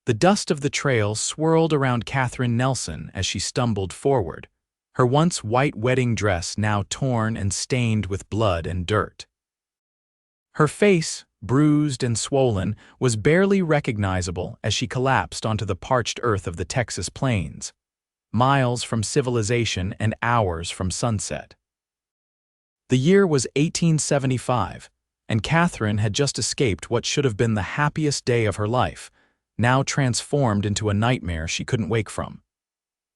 The dust of the trail swirled around Katherine Nelson as she stumbled forward, her once white wedding dress now torn and stained with blood and dirt. Her face, bruised and swollen, was barely recognizable as she collapsed onto the parched earth of the Texas plains, miles from civilization and hours from sunset. The year was 1875, and Katherine had just escaped what should have been the happiest day of her life, now transformed into a nightmare she couldn't wake from.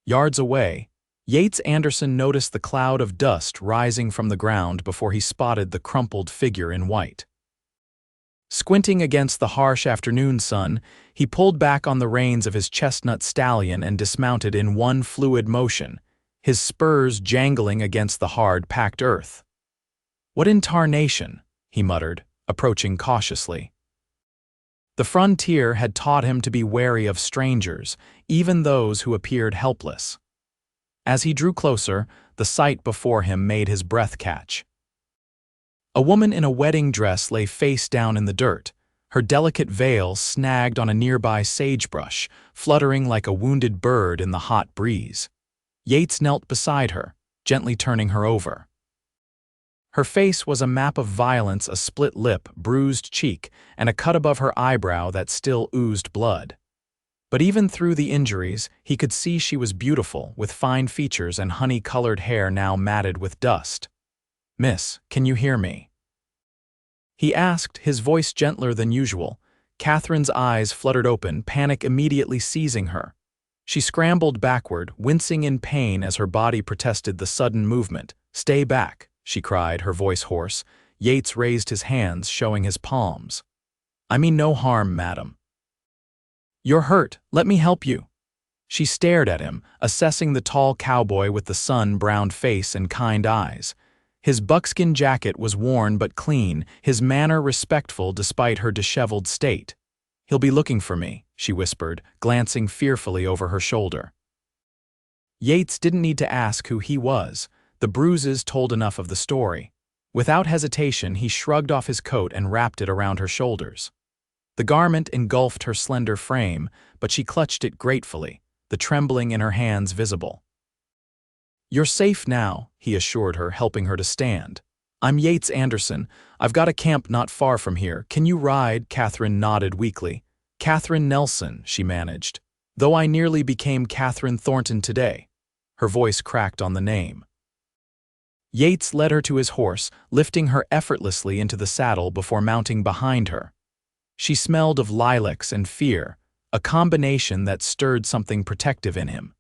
Yards away, Yates Anderson noticed the cloud of dust rising from the ground before he spotted the crumpled figure in white. Squinting against the harsh afternoon sun, he pulled back on the reins of his chestnut stallion and dismounted in one fluid motion, his spurs jangling against the hard, packed earth. "What in tarnation?" he muttered, approaching cautiously. The frontier had taught him to be wary of strangers, even those who appeared helpless. As he drew closer, the sight before him made his breath catch. A woman in a wedding dress lay face down in the dirt, her delicate veil snagged on a nearby sagebrush, fluttering like a wounded bird in the hot breeze. Yates knelt beside her, gently turning her over. Her face was a map of violence, a split lip, bruised cheek, and a cut above her eyebrow that still oozed blood. But even through the injuries, he could see she was beautiful, with fine features and honey-colored hair now matted with dust. "Miss, can you hear me?" he asked, his voice gentler than usual. Katherine's eyes fluttered open, panic immediately seizing her. She scrambled backward, wincing in pain as her body protested the sudden movement. "Stay back," she cried, her voice hoarse. Yates raised his hands, showing his palms. "I mean no harm, madam." "You're hurt. Let me help you." She stared at him, assessing the tall cowboy with the sun-browned face and kind eyes. His buckskin jacket was worn but clean, his manner respectful despite her disheveled state. "He'll be looking for me," she whispered, glancing fearfully over her shoulder. Yates didn't need to ask who he was. The bruises told enough of the story. Without hesitation, he shrugged off his coat and wrapped it around her shoulders. The garment engulfed her slender frame, but she clutched it gratefully, the trembling in her hands visible. "You're safe now," he assured her, helping her to stand. "I'm Yates Anderson. I've got a camp not far from here. Can you ride?" Katherine nodded weakly. "Katherine Nelson," she managed. "Though I nearly became Katherine Thornton today." Her voice cracked on the name. Yates led her to his horse, lifting her effortlessly into the saddle before mounting behind her. She smelled of lilacs and fear, a combination that stirred something protective in him.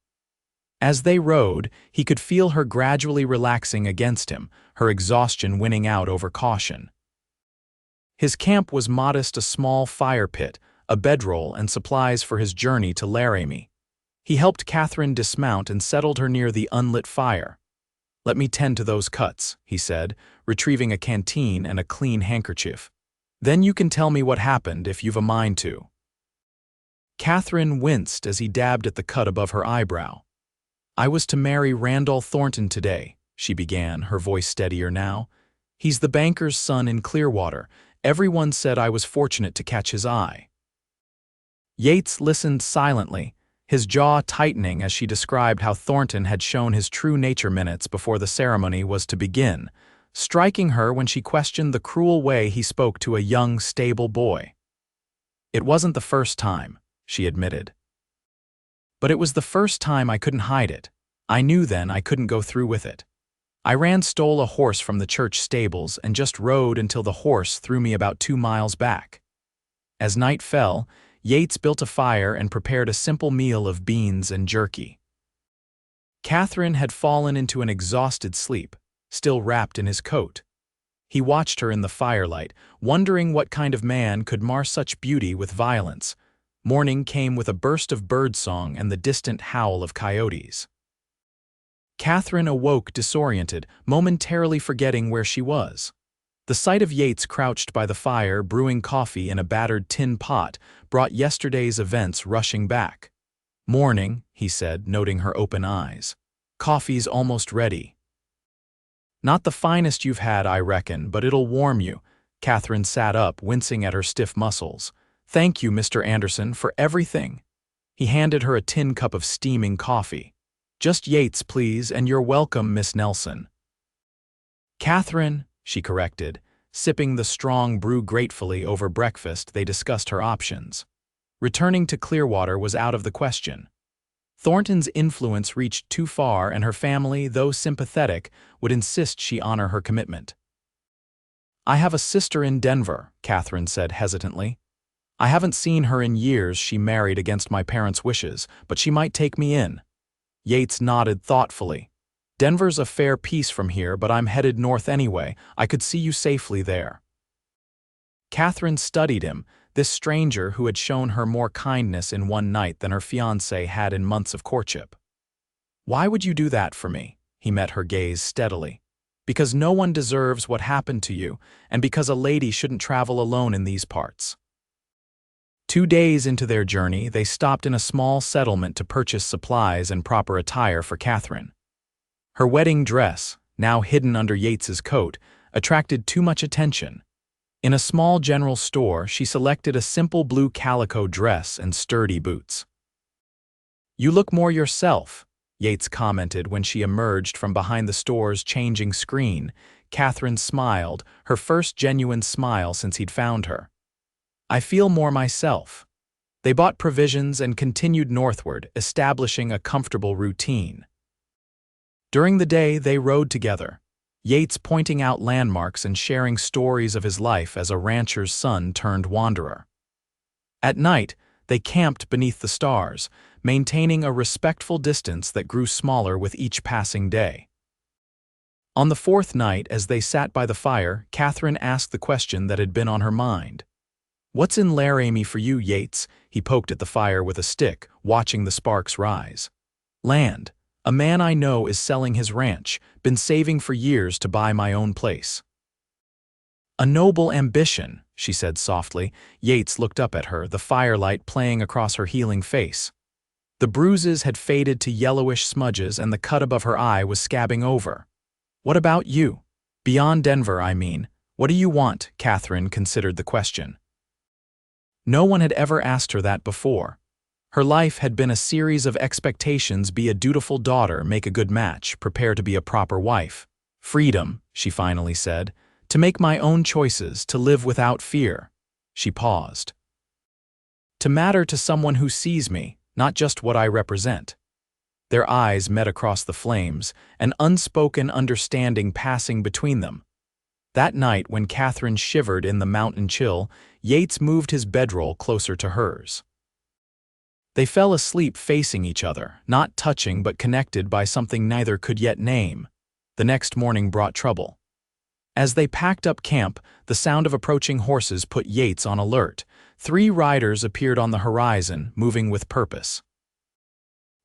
As they rode, he could feel her gradually relaxing against him, her exhaustion winning out over caution. His camp was modest, a small fire pit, a bedroll, and supplies for his journey to Laramie. He helped Katherine dismount and settled her near the unlit fire. "Let me tend to those cuts," he said, retrieving a canteen and a clean handkerchief. "Then you can tell me what happened if you've a mind to." Katherine winced as he dabbed at the cut above her eyebrow. "I was to marry Randall Thornton today," she began, her voice steadier now. "He's the banker's son in Clearwater. Everyone said I was fortunate to catch his eye." Yates listened silently, his jaw tightening as she described how Thornton had shown his true nature minutes before the ceremony was to begin, striking her when she questioned the cruel way he spoke to a young, stable boy. "It wasn't the first time," she admitted. "But it was the first time I couldn't hide it. I knew then I couldn't go through with it. I stole a horse from the church stables and just rode until the horse threw me about 2 miles back." As night fell, Yates built a fire and prepared a simple meal of beans and jerky. Katherine had fallen into an exhausted sleep, still wrapped in his coat. He watched her in the firelight, wondering what kind of man could mar such beauty with violence. Morning came with a burst of birdsong and the distant howl of coyotes. Katherine awoke disoriented, momentarily forgetting where she was. The sight of Yates crouched by the fire, brewing coffee in a battered tin pot, brought yesterday's events rushing back. "Morning," he said, noting her open eyes. "Coffee's almost ready." "Not the finest you've had, I reckon, but it'll warm you." Katherine sat up, wincing at her stiff muscles. "Thank you, Mr. Anderson, for everything." He handed her a tin cup of steaming coffee. "Just Yates, please, and you're welcome, Miss Nelson." "Katherine," she corrected. Sipping the strong brew gratefully over breakfast, they discussed her options. Returning to Clearwater was out of the question. Thornton's influence reached too far, and her family, though sympathetic, would insist she honor her commitment. "I have a sister in Denver," Katherine said hesitantly. "I haven't seen her in years. She married against my parents' wishes, but she might take me in." Yates nodded thoughtfully. "Denver's a fair piece from here, but I'm headed north anyway. I could see you safely there." Katherine studied him, this stranger who had shown her more kindness in one night than her fiancé had in months of courtship. "Why would you do that for me?" He met her gaze steadily. "Because no one deserves what happened to you, and because a lady shouldn't travel alone in these parts." 2 days into their journey, they stopped in a small settlement to purchase supplies and proper attire for Katherine. Her wedding dress, now hidden under Yates's coat, attracted too much attention. In a small general store, she selected a simple blue calico dress and sturdy boots. "You look more yourself," Yates commented when she emerged from behind the store's changing screen. Katherine smiled, her first genuine smile since he'd found her. "I feel more myself." They bought provisions and continued northward, establishing a comfortable routine. During the day, they rode together, Yates pointing out landmarks and sharing stories of his life as a rancher's son turned wanderer. At night, they camped beneath the stars, maintaining a respectful distance that grew smaller with each passing day. On the 4th night, as they sat by the fire, Katherine asked the question that had been on her mind. "What's in Laramie for you, Yates?" He poked at the fire with a stick, watching the sparks rise. "Land. A man I know is selling his ranch, been saving for years to buy my own place." "A noble ambition," she said softly. Yates looked up at her, the firelight playing across her healing face. The bruises had faded to yellowish smudges, and the cut above her eye was scabbing over. "What about you? Beyond Denver, I mean. What do you want?" Katherine considered the question. No one had ever asked her that before. Her life had been a series of expectations: be a dutiful daughter, make a good match, prepare to be a proper wife. "Freedom," she finally said, "to make my own choices, to live without fear." She paused. "To matter to someone who sees me, not just what I represent." Their eyes met across the flames, an unspoken understanding passing between them. That night, when Katherine shivered in the mountain chill, Yates moved his bedroll closer to hers. They fell asleep facing each other, not touching but connected by something neither could yet name. The next morning brought trouble. As they packed up camp, the sound of approaching horses put Yates on alert. 3 riders appeared on the horizon, moving with purpose.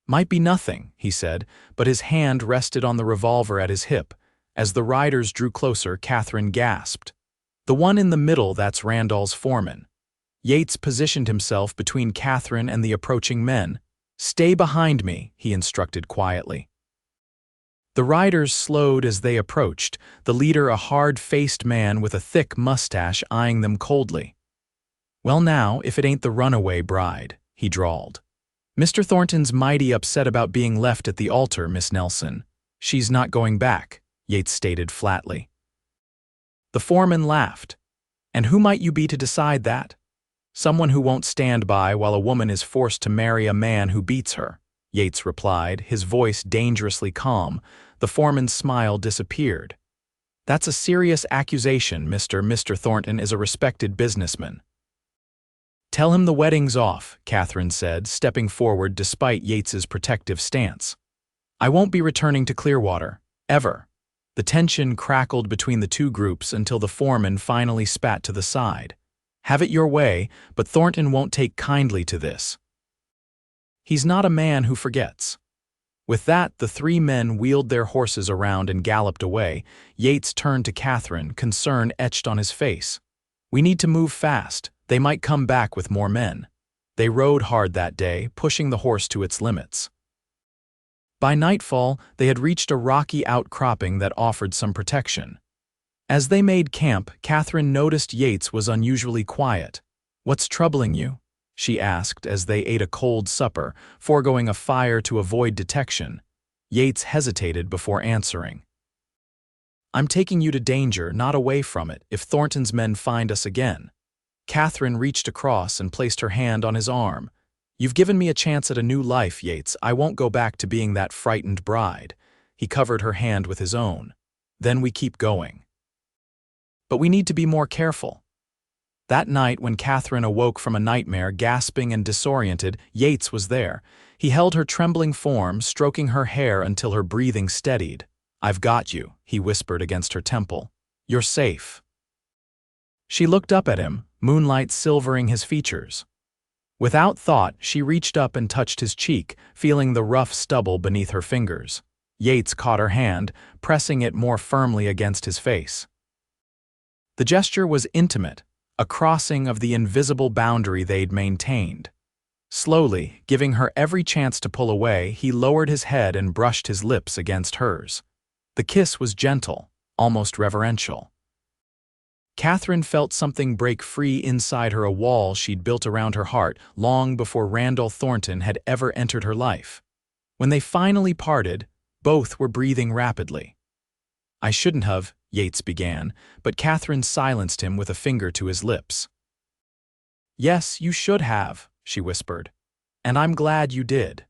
"Might be nothing," he said, but his hand rested on the revolver at his hip. As the riders drew closer, Katherine gasped. "The one in the middle, that's Randall's foreman." Yates positioned himself between Katherine and the approaching men. "Stay behind me," he instructed quietly. The riders slowed as they approached, the leader a hard-faced man with a thick mustache eyeing them coldly. "Well now, if it ain't the runaway bride," he drawled. "Mr. Thornton's mighty upset about being left at the altar, Miss Nelson. She's not going back," Yates stated flatly. The foreman laughed. "And who might you be to decide that?" "Someone who won't stand by while a woman is forced to marry a man who beats her," Yates replied, his voice dangerously calm. The foreman's smile disappeared. "That's a serious accusation, Mr. Thornton is a respected businessman." "Tell him the wedding's off," Katherine said, stepping forward despite Yates's protective stance. "I won't be returning to Clearwater, ever." The tension crackled between the two groups until the foreman finally spat to the side. "Have it your way, but Thornton won't take kindly to this. He's not a man who forgets." With that, the 3 men wheeled their horses around and galloped away. Yates turned to Katherine, concern etched on his face. "We need to move fast. They might come back with more men." They rode hard that day, pushing the horse to its limits. By nightfall, they had reached a rocky outcropping that offered some protection. As they made camp, Katherine noticed Yates was unusually quiet. "What's troubling you?" she asked as they ate a cold supper, foregoing a fire to avoid detection. Yates hesitated before answering. "I'm taking you to danger, not away from it, if Thornton's men find us again." Katherine reached across and placed her hand on his arm. "You've given me a chance at a new life, Yates. I won't go back to being that frightened bride." He covered her hand with his own. "Then we keep going. But we need to be more careful." That night, when Katherine awoke from a nightmare, gasping and disoriented, Yates was there. He held her trembling form, stroking her hair until her breathing steadied. "I've got you," he whispered against her temple. "You're safe." She looked up at him, moonlight silvering his features. Without thought, she reached up and touched his cheek, feeling the rough stubble beneath her fingers. Yates caught her hand, pressing it more firmly against his face. The gesture was intimate, a crossing of the invisible boundary they'd maintained. Slowly, giving her every chance to pull away, he lowered his head and brushed his lips against hers. The kiss was gentle, almost reverential. Katherine felt something break free inside her, a wall she'd built around her heart long before Randall Thornton had ever entered her life. When they finally parted, both were breathing rapidly. "I shouldn't have," Yates began, but Katherine silenced him with a finger to his lips. "Yes, you should have," she whispered, "and I'm glad you did."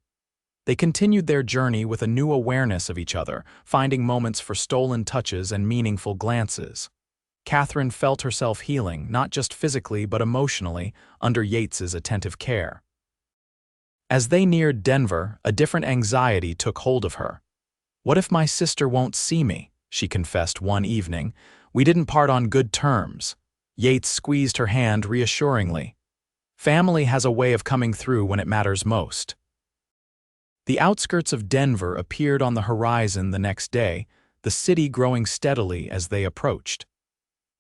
They continued their journey with a new awareness of each other, finding moments for stolen touches and meaningful glances. Katherine felt herself healing, not just physically but emotionally, under Yates's attentive care. As they neared Denver, a different anxiety took hold of her. "What if my sister won't see me?" she confessed one evening. "We didn't part on good terms." Yates squeezed her hand reassuringly. "Family has a way of coming through when it matters most." The outskirts of Denver appeared on the horizon the next day, the city growing steadily as they approached.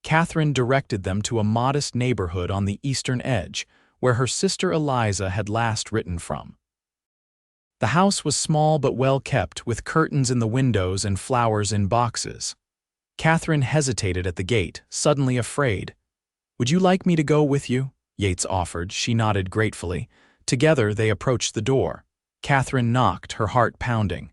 Katherine directed them to a modest neighborhood on the eastern edge, where her sister Eliza had last written from. The house was small but well kept, with curtains in the windows and flowers in boxes. Katherine hesitated at the gate, suddenly afraid. "Would you like me to go with you?" Yates offered. She nodded gratefully. Together they approached the door. Katherine knocked, her heart pounding.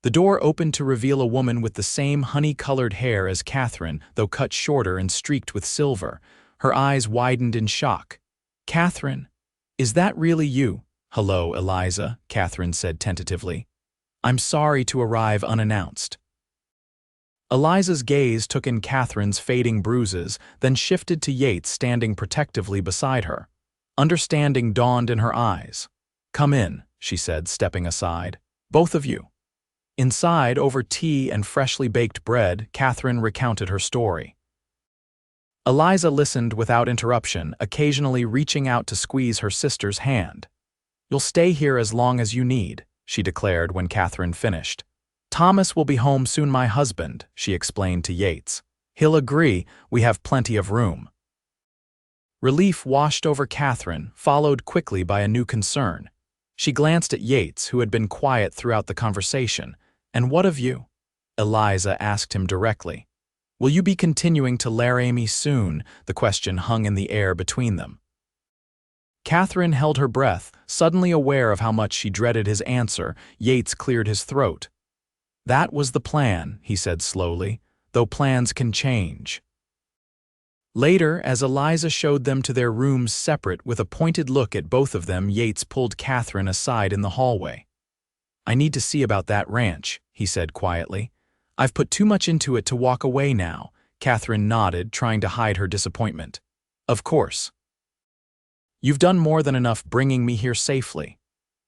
The door opened to reveal a woman with the same honey-colored hair as Katherine, though cut shorter and streaked with silver. Her eyes widened in shock. "Katherine, is that really you?" "Hello, Eliza," Katherine said tentatively. "I'm sorry to arrive unannounced." Eliza's gaze took in Katherine's fading bruises, then shifted to Yates standing protectively beside her. Understanding dawned in her eyes. "Come in," she said, stepping aside. "Both of you." Inside, over tea and freshly baked bread, Katherine recounted her story. Eliza listened without interruption, occasionally reaching out to squeeze her sister's hand. "You'll stay here as long as you need," she declared when Katherine finished. "Thomas will be home soon, my husband," she explained to Yates. "He'll agree, we have plenty of room." Relief washed over Katherine, followed quickly by a new concern. She glanced at Yates, who had been quiet throughout the conversation. "And what of you?" Eliza asked him directly. "Will you be continuing to Laramie soon?" The question hung in the air between them. Katherine held her breath, suddenly aware of how much she dreaded his answer. Yates cleared his throat. "That was the plan," he said slowly, "though plans can change." Later, as Eliza showed them to their rooms separate with a pointed look at both of them, Yates pulled Katherine aside in the hallway. "I need to see about that ranch," he said quietly. "I've put too much into it to walk away now." Katherine nodded, trying to hide her disappointment. "Of course. You've done more than enough bringing me here safely."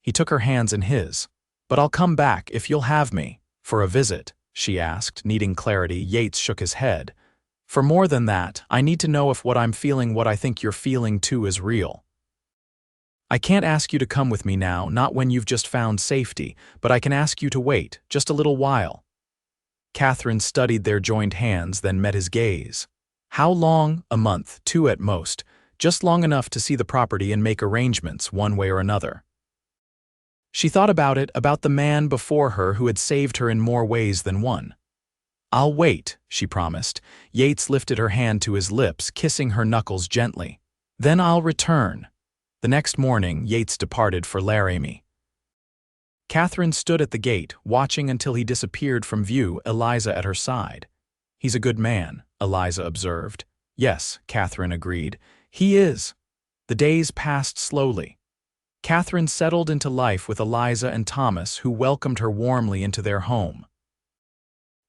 He took her hands in his. "But I'll come back if you'll have me." "For a visit?" she asked, needing clarity. Yates shook his head. "For more than that, I need to know if what I'm feeling, what I think you're feeling too, is real. I can't ask you to come with me now, not when you've just found safety, but I can ask you to wait, just a little while." Katherine studied their joined hands, then met his gaze. "How long?" "A month, 2 at most, just long enough to see the property and make arrangements one way or another." She thought about it, about the man before her who had saved her in more ways than one. "I'll wait," she promised. Yates lifted her hand to his lips, kissing her knuckles gently. Then I'll return. The next morning, Yates departed for Laramie. Katherine stood at the gate, watching until he disappeared from view, Eliza at her side. "He's a good man," Eliza observed. "Yes," Katherine agreed. "He is." The days passed slowly. Katherine settled into life with Eliza and Thomas, who welcomed her warmly into their home.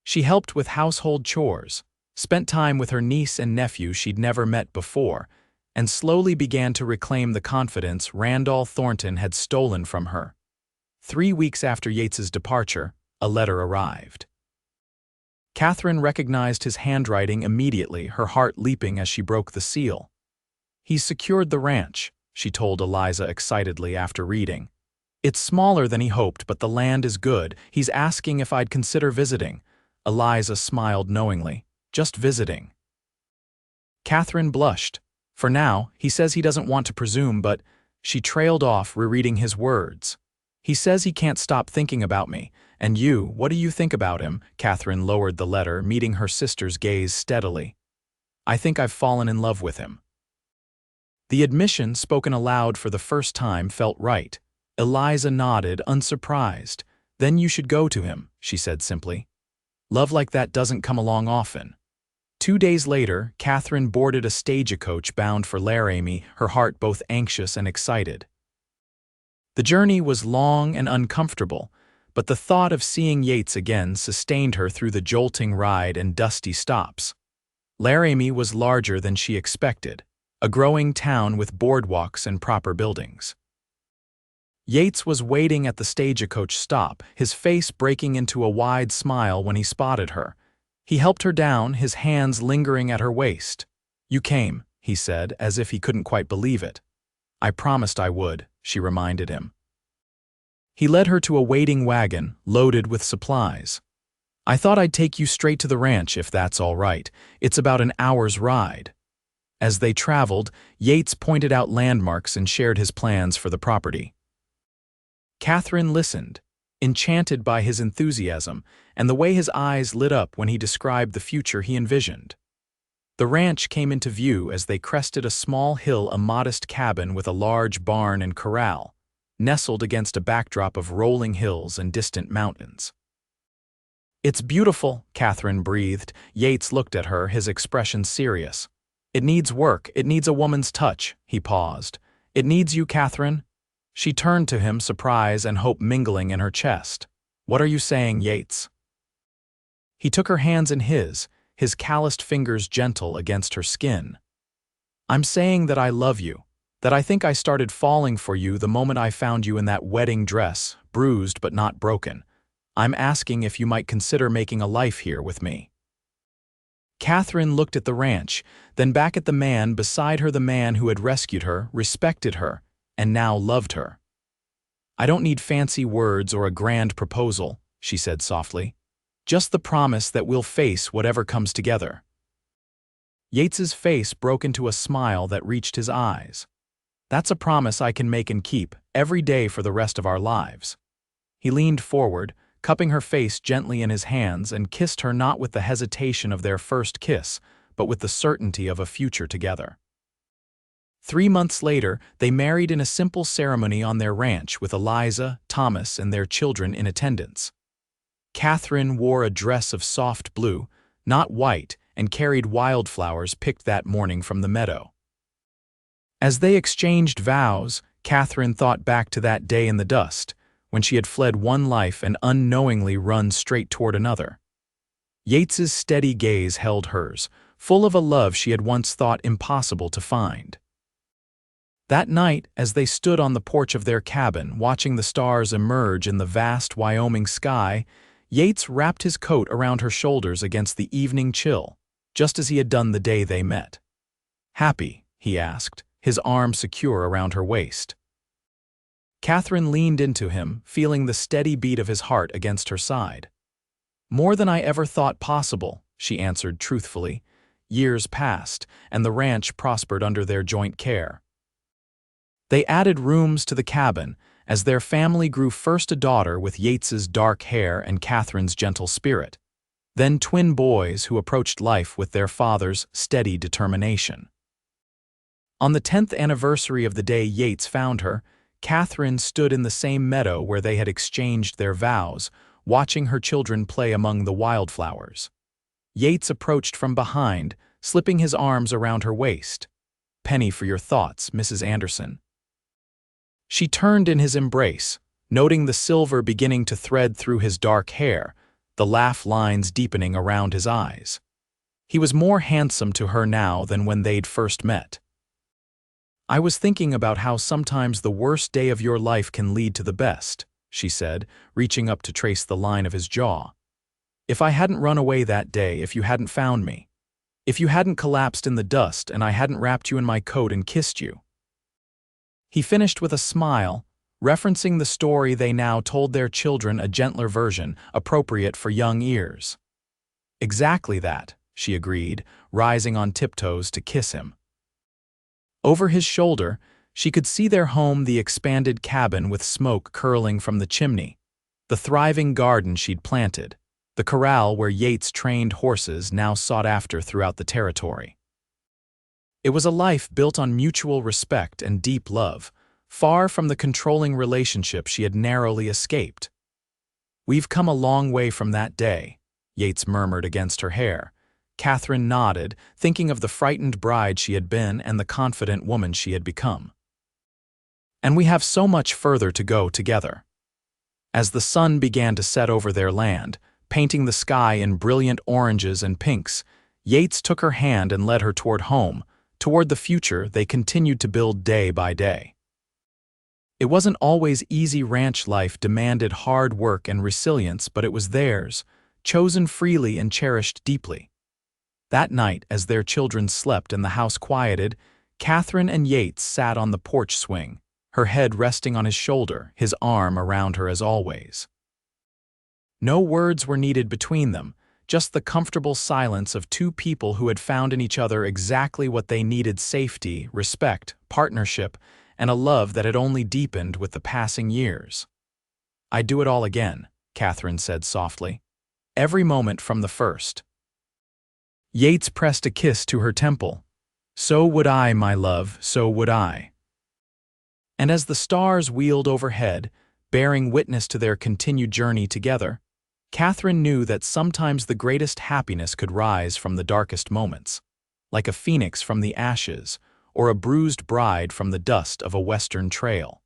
She helped with household chores, spent time with her niece and nephew she'd never met before, and slowly began to reclaim the confidence Randall Thornton had stolen from her. 3 weeks after Yates's departure, a letter arrived. Katherine recognized his handwriting immediately, her heart leaping as she broke the seal. "He's secured the ranch," she told Eliza excitedly after reading. "It's smaller than he hoped, but the land is good. He's asking if I'd consider visiting." Eliza smiled knowingly. "Just visiting." Katherine blushed. "For now, he says he doesn't want to presume, but—" She trailed off, rereading his words. "He says he can't stop thinking about me. And you, what do you think about him?" Katherine lowered the letter, meeting her sister's gaze steadily. "I think I've fallen in love with him." The admission, spoken aloud for the first time, felt right. Eliza nodded, unsurprised. "Then you should go to him," she said simply. "Love like that doesn't come along often." 2 days later, Katherine boarded a stagecoach bound for Laramie, her heart both anxious and excited. The journey was long and uncomfortable, but the thought of seeing Yates again sustained her through the jolting ride and dusty stops. Laramie was larger than she expected, a growing town with boardwalks and proper buildings. Yates was waiting at the stagecoach stop, his face breaking into a wide smile when he spotted her. He helped her down, his hands lingering at her waist. "You came," he said, as if he couldn't quite believe it. "I promised I would," she reminded him. He led her to a waiting wagon, loaded with supplies. "I thought I'd take you straight to the ranch, if that's all right. It's about an hour's ride." As they traveled, Yates pointed out landmarks and shared his plans for the property. Katherine listened, enchanted by his enthusiasm and the way his eyes lit up when he described the future he envisioned. The ranch came into view as they crested a small hill, a modest cabin with a large barn and corral, nestled against a backdrop of rolling hills and distant mountains. "It's beautiful," Katherine breathed. Yates looked at her, his expression serious. "It needs work, it needs a woman's touch." He paused. "It needs you, Katherine." She turned to him, surprise and hope mingling in her chest. "What are you saying, Yates?" He took her hands in his calloused fingers gentle against her skin. "I'm saying that I love you, that I think I started falling for you the moment I found you in that wedding dress, bruised but not broken. I'm asking if you might consider making a life here with me." Katherine looked at the ranch, then back at the man beside her, the man who had rescued her, respected her, and now loved her. "I don't need fancy words or a grand proposal," she said softly. "Just the promise that we'll face whatever comes together." Yates's face broke into a smile that reached his eyes. "That's a promise I can make and keep, every day for the rest of our lives." He leaned forward, cupping her face gently in his hands, and kissed her not with the hesitation of their first kiss, but with the certainty of a future together. 3 months later, they married in a simple ceremony on their ranch, with Eliza, Thomas, and their children in attendance. Katherine wore a dress of soft blue, not white, and carried wildflowers picked that morning from the meadow. As they exchanged vows, Katherine thought back to that day in the dust, when she had fled one life and unknowingly run straight toward another. Yates's steady gaze held hers, full of a love she had once thought impossible to find. That night, as they stood on the porch of their cabin, watching the stars emerge in the vast Wyoming sky, Yates wrapped his coat around her shoulders against the evening chill, just as he had done the day they met. "Happy?" he asked, his arm secure around her waist. Katherine leaned into him, feeling the steady beat of his heart against her side. "More than I ever thought possible," she answered truthfully. Years passed, and the ranch prospered under their joint care. They added rooms to the cabin, as their family grew, first a daughter with Yates's dark hair and Katherine's gentle spirit, then twin boys who approached life with their father's steady determination. On the 10th anniversary of the day Yates found her, Katherine stood in the same meadow where they had exchanged their vows, watching her children play among the wildflowers. Yates approached from behind, slipping his arms around her waist. "Penny for your thoughts, Mrs. Anderson." She turned in his embrace, noting the silver beginning to thread through his dark hair, the laugh lines deepening around his eyes. He was more handsome to her now than when they'd first met. "I was thinking about how sometimes the worst day of your life can lead to the best," she said, reaching up to trace the line of his jaw. "If I hadn't run away that day, if you hadn't found me, if you hadn't collapsed in the dust and I hadn't wrapped you in my coat and kissed you." He finished with a smile, referencing the story they now told their children, a gentler version, appropriate for young ears. "Exactly that," she agreed, rising on tiptoes to kiss him. Over his shoulder, she could see their home, the expanded cabin with smoke curling from the chimney, the thriving garden she'd planted, the corral where Yates trained horses now sought after throughout the territory. It was a life built on mutual respect and deep love, far from the controlling relationship she had narrowly escaped. "We've come a long way from that day," Yates murmured against her hair. Katherine nodded, thinking of the frightened bride she had been and the confident woman she had become. "And we have so much further to go together." As the sun began to set over their land, painting the sky in brilliant oranges and pinks, Yates took her hand and led her toward home, toward the future they continued to build day by day. It wasn't always easy. Ranch life demanded hard work and resilience, but it was theirs, chosen freely and cherished deeply. That night, as their children slept and the house quieted, Katherine and Yates sat on the porch swing, her head resting on his shoulder, his arm around her as always. No words were needed between them, just the comfortable silence of two people who had found in each other exactly what they needed: safety, respect, partnership, and a love that had only deepened with the passing years. "I'd do it all again," Katherine said softly. "Every moment from the first." Yates pressed a kiss to her temple. "So would I, my love, so would I." And as the stars wheeled overhead, bearing witness to their continued journey together, Katherine knew that sometimes the greatest happiness could rise from the darkest moments, like a phoenix from the ashes or a bruised bride from the dust of a western trail.